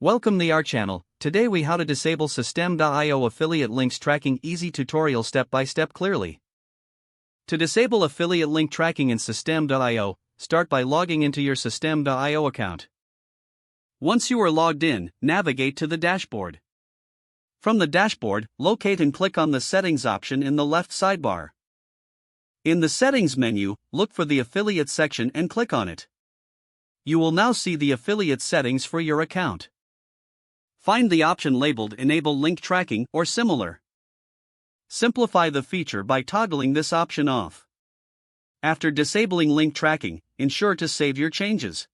Welcome to our channel. Today we how to disable Systeme.io affiliate links tracking easy tutorial step by step clearly. To disable affiliate link tracking in Systeme.io, start by logging into your Systeme.io account. Once you are logged in, navigate to the dashboard. From the dashboard, locate and click on the settings option in the left sidebar. In the settings menu, look for the affiliate section and click on it. You will now see the affiliate settings for your account. Find the option labeled Enable Link Tracking or similar. Simplify the feature by toggling this option off. After disabling link tracking, ensure to save your changes.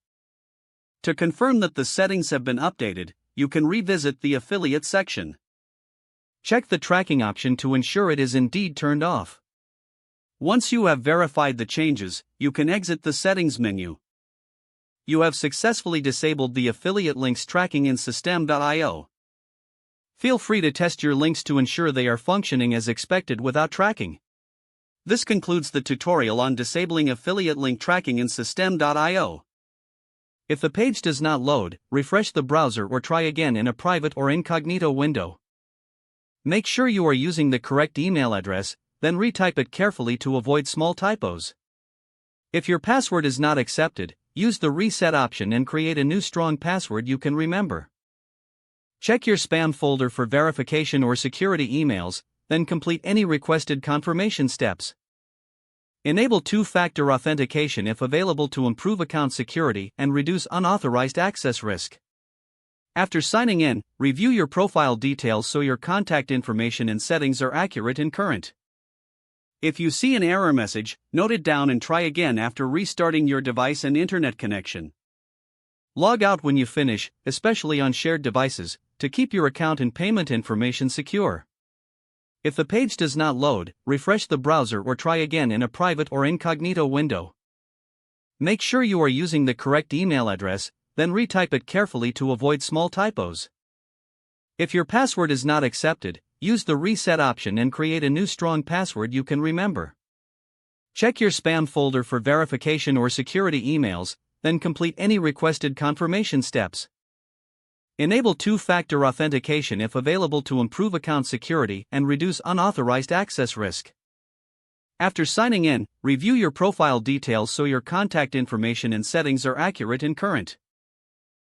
To confirm that the settings have been updated, you can revisit the affiliate section. Check the tracking option to ensure it is indeed turned off. Once you have verified the changes, you can exit the settings menu. You have successfully disabled the affiliate links tracking in Systeme.io. Feel free to test your links to ensure they are functioning as expected without tracking. This concludes the tutorial on disabling affiliate link tracking in Systeme.io. If the page does not load, refresh the browser or try again in a private or incognito window. Make sure you are using the correct email address, then retype it carefully to avoid small typos. If your password is not accepted, use the reset option and create a new strong password you can remember. Check your spam folder for verification or security emails, then complete any requested confirmation steps. Enable two-factor authentication if available to improve account security and reduce unauthorized access risk. After signing in, review your profile details so your contact information and settings are accurate and current. If you see an error message, note it down and try again after restarting your device and internet connection. Log out when you finish, especially on shared devices, to keep your account and payment information secure. If the page does not load, refresh the browser or try again in a private or incognito window. Make sure you are using the correct email address, then retype it carefully to avoid small typos. If your password is not accepted, use the reset option and create a new strong password you can remember. Check your spam folder for verification or security emails, then complete any requested confirmation steps. Enable two-factor authentication if available to improve account security and reduce unauthorized access risk. After signing in, review your profile details so your contact information and settings are accurate and current.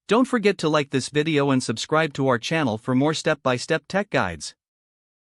Don't forget to like this video and subscribe to our channel for more step-by-step tech guides.